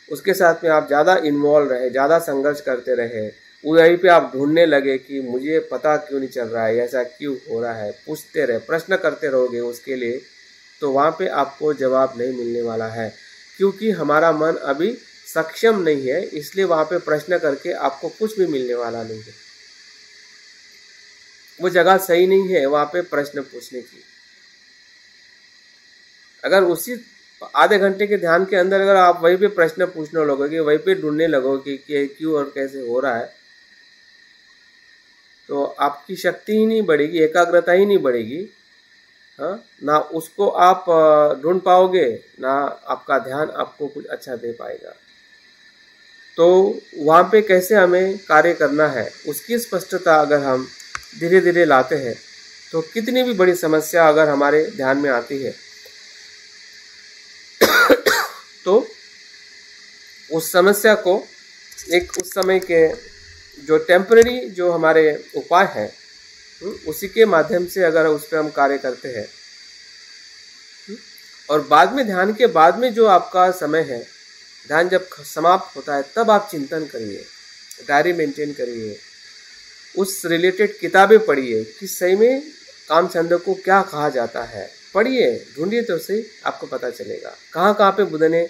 उसके साथ में आप ज़्यादा इन्वॉल्व रहे, ज़्यादा संघर्ष करते रहे, वहीं पे आप ढूंढने लगे कि मुझे पता क्यों नहीं चल रहा है, ऐसा क्यों हो रहा है, पूछते रहे, प्रश्न करते रहोगे उसके लिए, तो वहाँ पे आपको जवाब नहीं मिलने वाला है। क्योंकि हमारा मन अभी सक्षम नहीं है, इसलिए वहाँ पे प्रश्न करके आपको कुछ भी मिलने वाला नहीं है। वो जगह सही नहीं है वहाँ पे प्रश्न पूछने की। अगर उसी आधे घंटे के ध्यान के अंदर अगर आप वहीं पे प्रश्न पूछने लगोगे, वहीं पे ढूंढने लगोगे कि क्यों और कैसे हो रहा है, तो आपकी शक्ति ही नहीं बढ़ेगी, एकाग्रता ही नहीं बढ़ेगी। हाँ, ना उसको आप ढूंढ पाओगे, ना आपका ध्यान आपको कुछ अच्छा दे पाएगा। तो वहाँ पे कैसे हमें कार्य करना है उसकी स्पष्टता अगर हम धीरे धीरे लाते हैं तो कितनी भी बड़ी समस्या अगर हमारे ध्यान में आती है तो उस समस्या को एक उस समय के जो टेम्पररी जो हमारे उपाय हैं उसी के माध्यम से अगर उस पर हम कार्य करते हैं, और बाद में ध्यान के बाद में जो आपका समय है, ध्यान जब समाप्त होता है तब आप चिंतन करिए, डायरी मेंटेन करिए, उस रिलेटेड किताबें पढ़िए कि सही में काम छंद को क्या कहा जाता है। पढ़िए, ढूंढिए तो सही, आपको पता चलेगा कहाँ कहाँ पे बुद्ध ने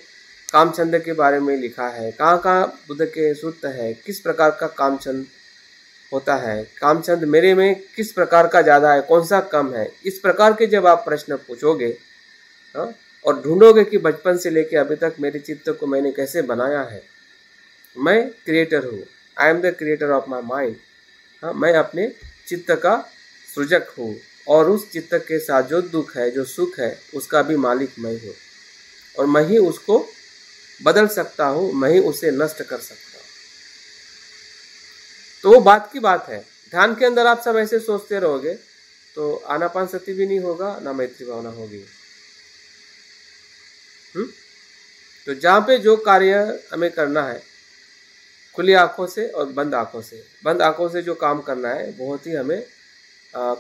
काम छंद के बारे में लिखा है, कहाँ कहाँ बुद्ध के सूत्र है, किस प्रकार का काम छंद होता है, काम छंद मेरे में किस प्रकार का ज़्यादा है, कौन सा कम है। इस प्रकार के जब आप प्रश्न पूछोगे और ढूंढोगे कि बचपन से लेकर अभी तक मेरे चित्त को मैंने कैसे बनाया है। मैं क्रिएटर हूँ, I am the creator of my mind. हाँ, मैं अपने चित्त का सृजक हूँ और उस चित्त के साथ जो दुख है, जो सुख है, उसका भी मालिक मैं हूँ और मैं ही उसको बदल सकता हूँ, मैं ही उसे नष्ट कर सकता हूँ। तो वो बात की बात है। ध्यान के अंदर आप सब ऐसे सोचते रहोगे तो आनापानसति भी नहीं होगा, ना मैत्री भावना होगी। तो जहाँ पे जो कार्य हमें करना है, खुली आंखों से और बंद आंखों से जो काम करना है, बहुत ही हमें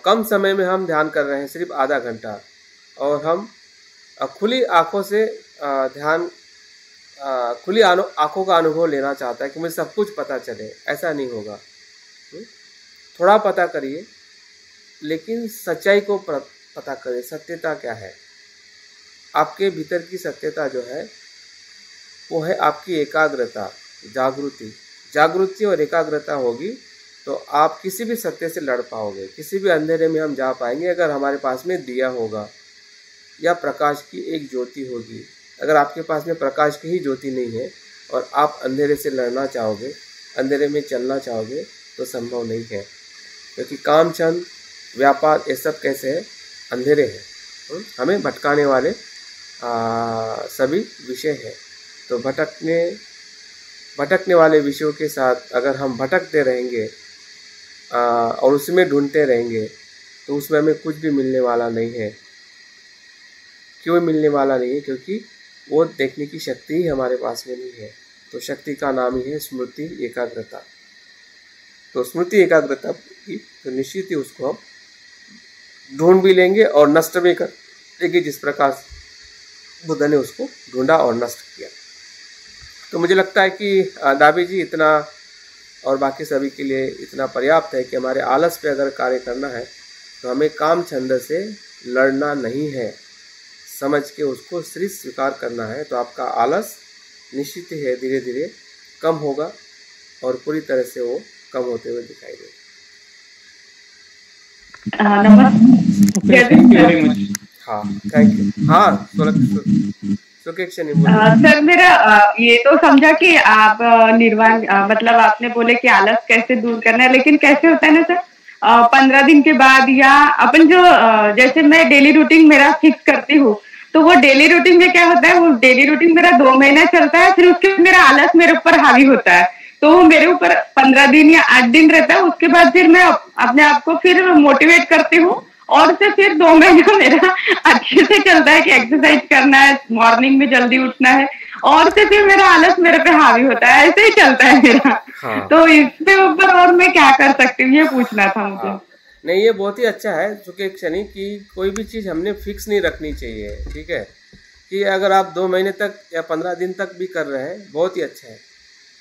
कम समय में हम ध्यान कर रहे हैं, सिर्फ आधा घंटा, और हम खुली आंखों से ध्यान, खुली आंखों का अनुभव लेना चाहता है कि मुझे सब कुछ पता चले। ऐसा नहीं होगा। थोड़ा पता करिए, लेकिन सच्चाई को पता करिए। सत्यता क्या है? आपके भीतर की सत्यता जो है वो है आपकी एकाग्रता, जागृति और एकाग्रता होगी तो आप किसी भी सत्य से लड़ पाओगे, किसी भी अंधेरे में हम जा पाएंगे अगर हमारे पास में दिया होगा या प्रकाश की एक ज्योति होगी। अगर आपके पास में प्रकाश की ही ज्योति नहीं है और आप अंधेरे से लड़ना चाहोगे, अंधेरे में चलना चाहोगे, तो संभव नहीं है, क्योंकि काम, छंद, व्यापार, ये सब कैसे है? अंधेरे हैं, हमें भटकाने वाले सभी विषय है। तो भटकने वाले विषयों के साथ अगर हम भटकते रहेंगे और उसमें ढूंढते रहेंगे तो उसमें हमें कुछ भी मिलने वाला नहीं है। क्यों मिलने वाला नहीं है? क्योंकि वो देखने की शक्ति ही हमारे पास में नहीं है। तो शक्ति का नाम ही है स्मृति एकाग्रता। तो स्मृति एकाग्रता की तो निश्चित ही उसको हम ढूंढ भी लेंगे और नष्ट भी कर देंगे, जिस प्रकार बुद्ध ने उसको ढूंढा और नष्ट किया। तो मुझे लगता है कि दाबी जी इतना और बाकी सभी के लिए इतना पर्याप्त है कि हमारे आलस पे अगर कार्य करना है तो हमें काम छंद से लड़ना नहीं है, समझ के उसको सिर्फ स्वीकार करना है। तो आपका आलस निश्चित ही है धीरे धीरे कम होगा और पूरी तरह से वो कम होते हुए दिखाई देगा। नमस्ते। हाँ, थैंक यू। हाँ, सर, मेरा ये तो समझा कि आप निर्वाण मतलब आपने बोले कि आलस कैसे दूर करना है, लेकिन कैसे होता है ना सर, 15 दिन के बाद या अपन जो जैसे मैं डेली रूटीन मेरा फिक्स करती हूँ, तो वो डेली रूटीन में क्या होता है, वो डेली रूटीन मेरा 2 महीना चलता है, फिर उसके मेरा आलस मेरे ऊपर हावी होता है, तो वो मेरे ऊपर 15 दिन या 8 दिन रहता है। उसके बाद फिर मैं अपने आप को फिर मोटिवेट करती हूँ और से फिर 2 महीना मेरा अच्छे से चलता है कि एक्सरसाइज करना है, मॉर्निंग में जल्दी उठना है, और से फिर मेरा आलस मेरे पे हावी होता है। ऐसे ही चलता है मेरा। हाँ। तो इसके ऊपर और मैं क्या कर सकती हूँ, ये पूछना था मुझे। हाँ। नहीं, ये बहुत ही अच्छा है चूंकि क्षणी की कोई भी चीज़ हमने फिक्स नहीं रखनी चाहिए। ठीक है, कि अगर आप 2 महीने तक या 15 दिन तक भी कर रहे हैं, बहुत ही अच्छा है,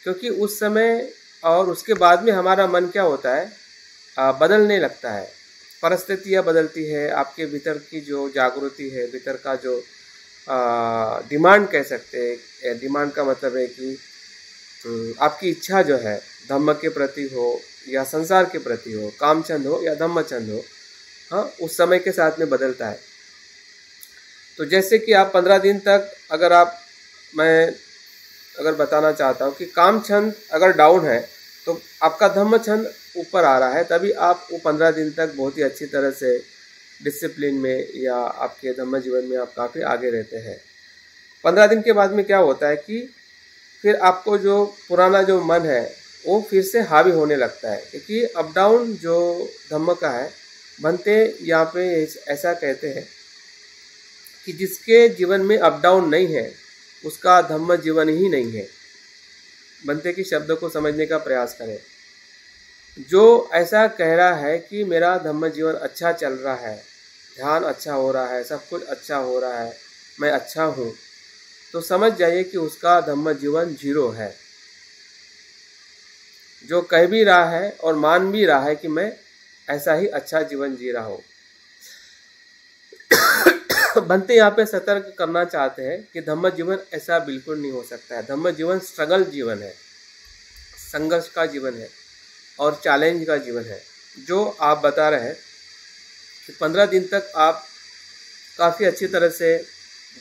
क्योंकि उस समय और उसके बाद में हमारा मन क्या होता है, बदलने लगता है, परिस्थितियाँ बदलती है, आपके भीतर की जो जागृति है, भीतर का जो डिमांड कह सकते हैं, डिमांड का मतलब है कि आपकी इच्छा जो है धम्म के प्रति हो या संसार के प्रति हो, कामचंद हो या धम्मचंद हो, हाँ, उस समय के साथ में बदलता है। तो जैसे कि आप 15 दिन तक मैं अगर बताना चाहता हूँ कि काम छंद अगर डाउन है तो आपका धम्म छंद ऊपर आ रहा है, तभी आप वो 15 दिन तक बहुत ही अच्छी तरह से डिसिप्लिन में या आपके धम्म जीवन में आप काफ़ी आगे रहते हैं। 15 दिन के बाद में क्या होता है कि फिर आपको जो पुराना जो मन है वो फिर से हावी होने लगता है, क्योंकि अप डाउन जो धम्म का है बनते यहाँ पे ऐसा कहते हैं कि जिसके जीवन में अप डाउन नहीं है उसका धम्म जीवन ही नहीं है। बनते के शब्द को समझने का प्रयास करें। जो ऐसा कह रहा है कि मेरा धम्म जीवन अच्छा चल रहा है, ध्यान अच्छा हो रहा है, सब कुछ अच्छा हो रहा है, मैं अच्छा हूँ, तो समझ जाइए कि उसका धम्म जीवन 0 है। जो कह भी रहा है और मान भी रहा है कि मैं ऐसा ही अच्छा जीवन जी रहा हूँ। बनते यहाँ पे सतर्क करना चाहते हैं कि धम्म जीवन ऐसा बिल्कुल नहीं हो सकता है। धम्म जीवन स्ट्रगल जीवन है, संघर्ष का जीवन है और चैलेंज का जीवन है। जो आप बता रहे हैं कि 15 दिन तक आप काफ़ी अच्छी तरह से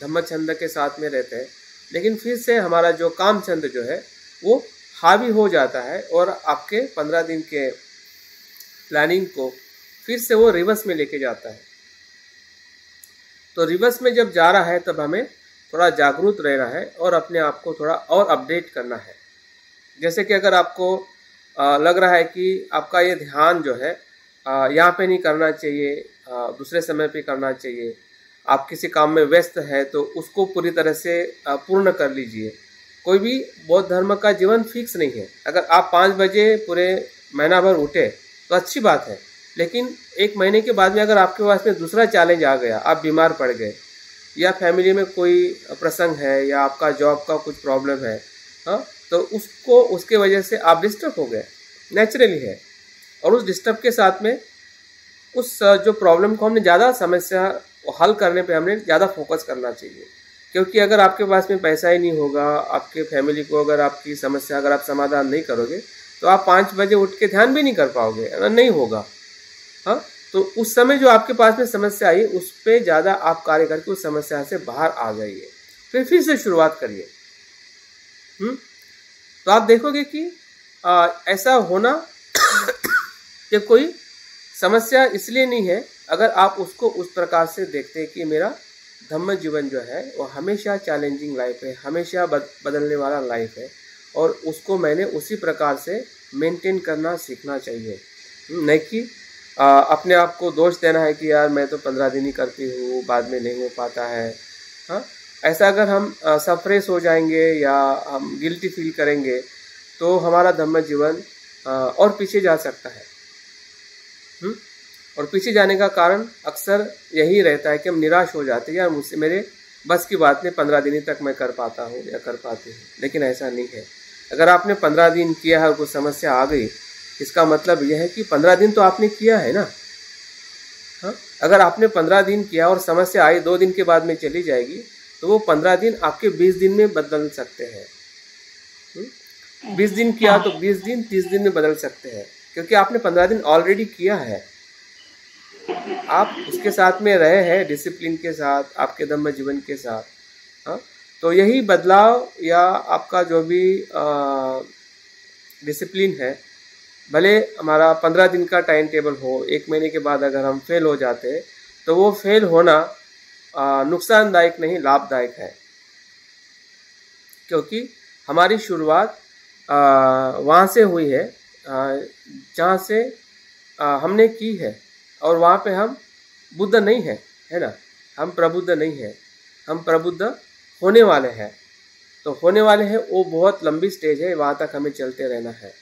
धम्म छंद के साथ में रहते हैं, लेकिन फिर से हमारा जो काम छंद जो है वो हावी हो जाता है और आपके 15 दिन के प्लानिंग को फिर से वो रिवर्स में लेके जाता है। तो रिवर्स में जब जा रहा है तब हमें थोड़ा जागरूक रहना है और अपने आप को थोड़ा और अपडेट करना है। जैसे कि अगर आपको लग रहा है कि आपका ये ध्यान जो है यहाँ पे नहीं करना चाहिए, दूसरे समय पे करना चाहिए, आप किसी काम में व्यस्त है तो उसको पूरी तरह से पूर्ण कर लीजिए। कोई भी बौद्ध धर्म का जीवन फिक्स नहीं है। अगर आप 5 बजे पूरे महीना भर उठे तो अच्छी बात है, लेकिन 1 महीने के बाद में अगर आपके पास में दूसरा चैलेंज आ गया, आप बीमार पड़ गए या फैमिली में कोई प्रसंग है या आपका जॉब का कुछ प्रॉब्लम है, हाँ, तो उसके वजह से आप डिस्टर्ब हो गए, नेचुरली है। और उस डिस्टर्ब के साथ में उस जो प्रॉब्लम को हमने ज़्यादा समस्या हल करने पे हमने ज़्यादा फोकस करना चाहिए। क्योंकि अगर आपके पास में पैसा ही नहीं होगा, आपके फैमिली को अगर आपकी समस्या अगर आप समाधान नहीं करोगे तो आप 5 बजे उठ के ध्यान भी नहीं कर पाओगे, नहीं होगा। हाँ, तो उस समय जो आपके पास में समस्या आई उस पर ज़्यादा आप कार्य करके उस समस्या से बाहर आ जाइए, फिर से शुरुआत करिए। तो आप देखोगे कि ऐसा होना कि कोई समस्या इसलिए नहीं है अगर आप उसको उस प्रकार से देखते हैं कि मेरा धम्म जीवन जो है वो हमेशा चैलेंजिंग लाइफ है, हमेशा बदलने वाला लाइफ है और उसको मैंने उसी प्रकार से मेंटेन करना सीखना चाहिए। नहीं कि अपने आप को दोष देना है कि यार मैं तो 15 दिन ही करती हूँ, बाद में नहीं हो पाता है। हाँ, ऐसा अगर हम सफ्रेश हो जाएंगे या हम गिल्टी फील करेंगे तो हमारा धम्म जीवन और पीछे जा सकता है। और पीछे जाने का कारण अक्सर यही रहता है कि हम निराश हो जाते हैं, यार मुझसे मेरे बस की बात नहीं, 15 दिन ही तक मैं कर पाता हूँ या कर पाती हूँ। लेकिन ऐसा नहीं है। अगर आपने 15 दिन किया है और कुछ समस्या आ गई, इसका मतलब यह है कि 15 दिन तो आपने किया है ना। हाँ, अगर आपने 15 दिन किया और समस्या आई 2 दिन के बाद में चली जाएगी तो वो 15 दिन आपके 20 दिन में बदल सकते हैं। 20 दिन किया तो 20 दिन 30 दिन में बदल सकते हैं, क्योंकि आपने 15 दिन ऑलरेडी किया है। आप उसके साथ में रहे हैं, डिसिप्लिन के साथ, आपके धम्म जीवन के साथ। हाँ, तो यही बदलाव या आपका जो भी डिसिप्लिन है, भले हमारा 15 दिन का टाइम टेबल हो, 1 महीने के बाद अगर हम फेल हो जाते हैं तो वो फेल होना नुकसानदायक नहीं, लाभदायक है। क्योंकि हमारी शुरुआत वहाँ से हुई है जहाँ से हमने की है, और वहाँ पे हम बुद्ध नहीं है, है ना। हम प्रबुद्ध नहीं है, हम प्रबुद्ध होने वाले हैं। तो होने वाले हैं वो बहुत लंबी स्टेज है, वहाँ तक हमें चलते रहना है।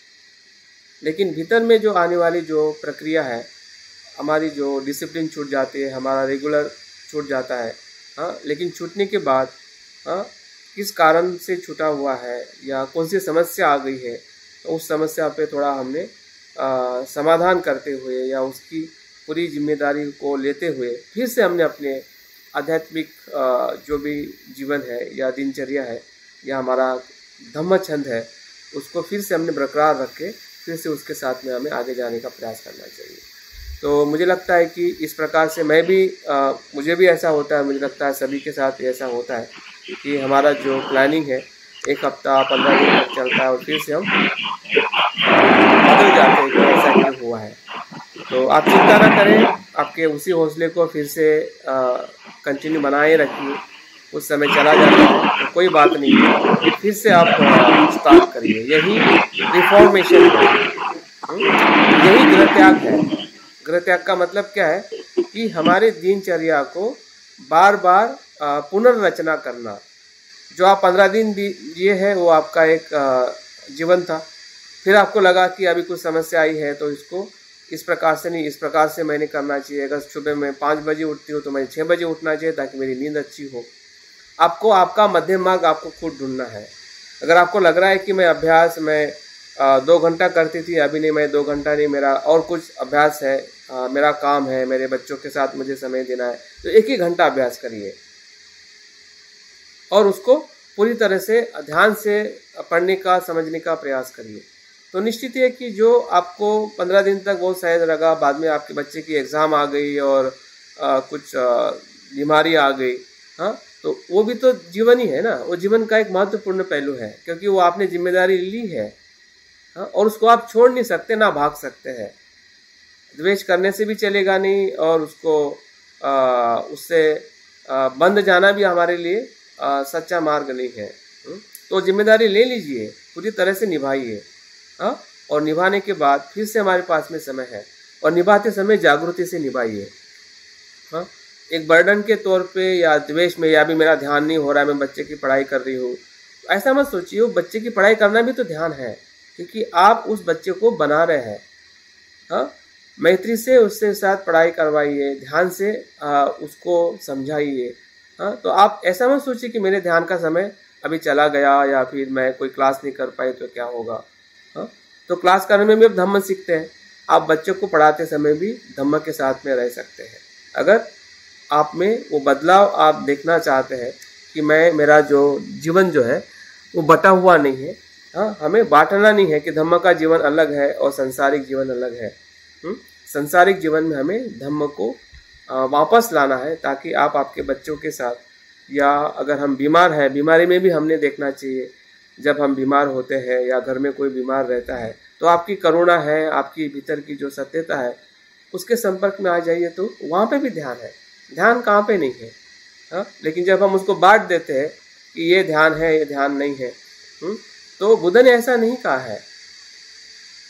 लेकिन भीतर में जो आने वाली जो प्रक्रिया है, हमारी जो डिसिप्लिन छूट जाती है, हमारा रेगुलर छूट जाता है। हाँ, लेकिन छूटने के बाद किस कारण से छूटा हुआ है या कौन सी समस्या आ गई है, तो उस समस्या पे थोड़ा हमने समाधान करते हुए या उसकी पूरी जिम्मेदारी को लेते हुए फिर से हमने अपने आध्यात्मिक जो भी जीवन है या दिनचर्या है या हमारा धम्म छंद है, उसको फिर से हमने बरकरार रख के फिर से उसके साथ में हमें आगे जाने का प्रयास करना चाहिए। तो मुझे लगता है कि इस प्रकार से मैं भी मुझे भी ऐसा होता है, मुझे लगता है सभी के साथ ऐसा होता है कि हमारा जो प्लानिंग है 1 हफ्ता 15 दिन तक चलता है और फिर से हम बदल जाते हैं कि ऐसा क्यों हुआ है। तो आप चिंता ना करें, आपके उसी हौसले को फिर से कंटिन्यू बनाए रखिए। उस समय चला जाता है तो कोई बात नहीं है, फिर से आप स्टार्ट करिए। यही रिफॉर्मेशन है, यही गृह त्याग है। गृह त्याग का मतलब क्या है कि हमारे दिनचर्या को बार बार पुनर्रचना करना। जो आप 15 दिन जिए हैं वो आपका एक जीवन था, फिर आपको लगा कि अभी कुछ समस्या आई है तो इसको इस प्रकार से नहीं, इस प्रकार से मैंने करना चाहिए। अगर सुबह मैं 5 बजे उठती हूँ तो मैं 6 बजे उठना चाहिए ताकि मेरी नींद अच्छी हो। आपको आपका मध्यम मार्ग आपको खुद ढूंढना है। अगर आपको लग रहा है कि मैं अभ्यास में 2 घंटा करती थी, अभी नहीं, मैं 2 घंटा नहीं, मेरा और कुछ अभ्यास है, मेरा काम है, मेरे बच्चों के साथ मुझे समय देना है, तो 1 ही घंटा अभ्यास करिए और उसको पूरी तरह से ध्यान से पढ़ने का, समझने का प्रयास करिए। तो निश्चित है कि जो आपको 15 दिन तक बहुत सहज लगा, बाद में आपके बच्चे की एग्ज़ाम आ गई और कुछ बीमारी आ गई, हाँ, तो वो भी तो जीवन ही है ना, वो जीवन का एक महत्वपूर्ण पहलू है, क्योंकि वो आपने जिम्मेदारी ली है। हाँ, और उसको आप छोड़ नहीं सकते, ना भाग सकते हैं। द्वेष करने से भी चलेगा नहीं, और उसको उससे बंद जाना भी हमारे लिए सच्चा मार्ग नहीं है। तो जिम्मेदारी ले लीजिए, पूरी तरह से निभाइए। हाँ, और निभाने के बाद फिर से हमारे पास में समय है, और निभाते समय जागृति से निभाइए। हाँ, एक बर्डन के तौर पे या द्वेष में, या भी मेरा ध्यान नहीं हो रहा है, मैं बच्चे की पढ़ाई कर रही हूँ, ऐसा मत सोचिए। वो बच्चे की पढ़ाई करना भी तो ध्यान है, क्योंकि आप उस बच्चे को बना रहे हैं। हाँ, मैत्री से उससे साथ पढ़ाई करवाइए, ध्यान से उसको समझाइए। हाँ, तो आप ऐसा मत सोचिए कि मेरे ध्यान का समय अभी चला गया, या फिर मैं कोई क्लास नहीं कर पाई तो क्या होगा। हाँ, तो क्लास करने में भी आप धम्म सीखते हैं, आप बच्चों को पढ़ाते समय भी धम्म के साथ में रह सकते हैं। अगर आप में वो बदलाव आप देखना चाहते हैं कि मेरा जो जीवन जो है वो बटा हुआ नहीं है। हाँ, हमें बांटना नहीं है कि धम्म का जीवन अलग है और संसारिक जीवन अलग है। संसारिक जीवन में हमें धम्म को वापस लाना है, ताकि आप आपके बच्चों के साथ, या अगर हम बीमार हैं, बीमारी में भी हमने देखना चाहिए। जब हम बीमार होते हैं या घर में कोई बीमार रहता है, तो आपकी करुणा है, आपकी भीतर की जो सत्यता है, उसके संपर्क में आ जाइए, तो वहाँ पे भी ध्यान है। ध्यान कहाँ पे नहीं है। हाँ, लेकिन जब हम उसको बांट देते हैं कि ये ध्यान है, ये ध्यान नहीं है, तो बुद्ध ने ऐसा नहीं कहा है।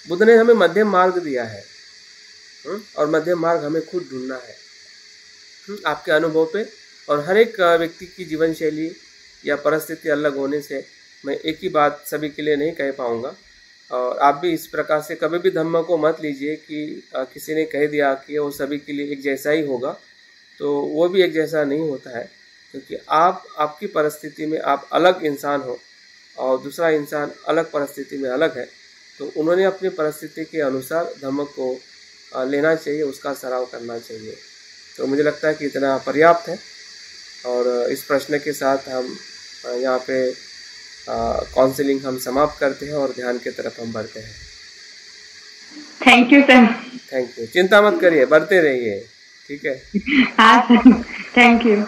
बुद्ध ने हमें मध्यम मार्ग दिया है, और मध्यम मार्ग हमें खुद ढूंढना है आपके अनुभव पे। और हर एक व्यक्ति की जीवन शैली या परिस्थिति अलग होने से मैं एक ही बात सभी के लिए नहीं कह पाऊँगा। और आप भी इस प्रकार से कभी भी धम्म को मत लीजिए कि किसी ने कह दिया कि वो सभी के लिए एक जैसा ही होगा, तो वो भी एक जैसा नहीं होता है। क्योंकि आपकी परिस्थिति में आप अलग इंसान हो, और दूसरा इंसान अलग परिस्थिति में अलग है, तो उन्होंने अपनी परिस्थिति के अनुसार धम्म को लेना चाहिए, उसका सराव करना चाहिए। तो मुझे लगता है कि इतना पर्याप्त है, और इस प्रश्न के साथ हम यहाँ पे काउंसलिंग हम समाप्त करते हैं और ध्यान की तरफ हम बढ़ते हैं। Thank you sir. Thank you, चिंता मत करिए, बढ़ते रहिए, ठीक है। हाँ सर, थैंक यू।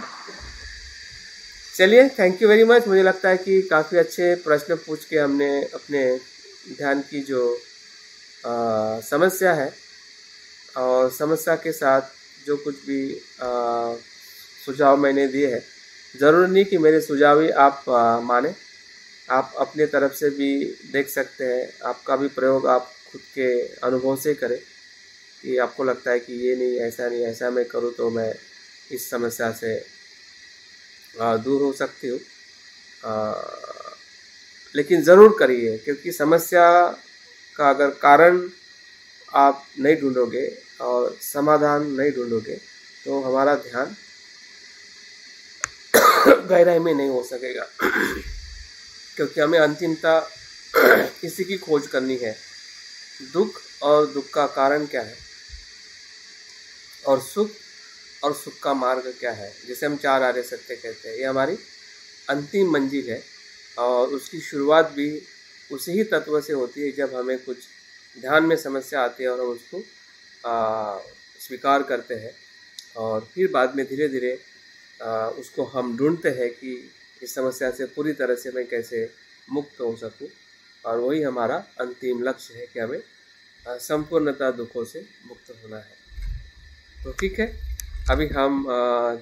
चलिए, थैंक यू वेरी मच। मुझे लगता है कि काफ़ी अच्छे प्रश्न पूछ के हमने अपने ध्यान की जो समस्या है, और समस्या के साथ जो कुछ भी सुझाव मैंने दिए हैं, ज़रूरी नहीं कि मेरे सुझाव ही आप माने, आप अपने तरफ से भी देख सकते हैं। आपका भी प्रयोग आप खुद के अनुभव से करें कि आपको लगता है कि ये नहीं, ऐसा नहीं, ऐसा मैं करूँ तो मैं इस समस्या से दूर हो सकती हूँ। लेकिन ज़रूर करिए, क्योंकि समस्या का अगर कारण आप नहीं ढूंढोगे और समाधान नहीं ढूंढोगे, तो हमारा ध्यान गहराई में नहीं हो सकेगा। क्योंकि हमें अंतिमता इसी की खोज करनी है, दुख और दुख का कारण क्या है, और सुख का मार्ग क्या है, जिसे हम 4 आर्य सत्य कहते हैं। ये हमारी अंतिम मंजिल है, और उसकी शुरुआत भी उसी ही तत्व से होती है जब हमें कुछ ध्यान में समस्या आती है और हम उसको स्वीकार करते हैं, और फिर बाद में धीरे धीरे उसको हम ढूंढते हैं कि इस समस्या से पूरी तरह से मैं कैसे मुक्त हो सकूं। और वही हमारा अंतिम लक्ष्य है कि हमें संपूर्णतः दुखों से मुक्त होना है। तो ठीक है, अभी हम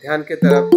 ध्यान के तरफ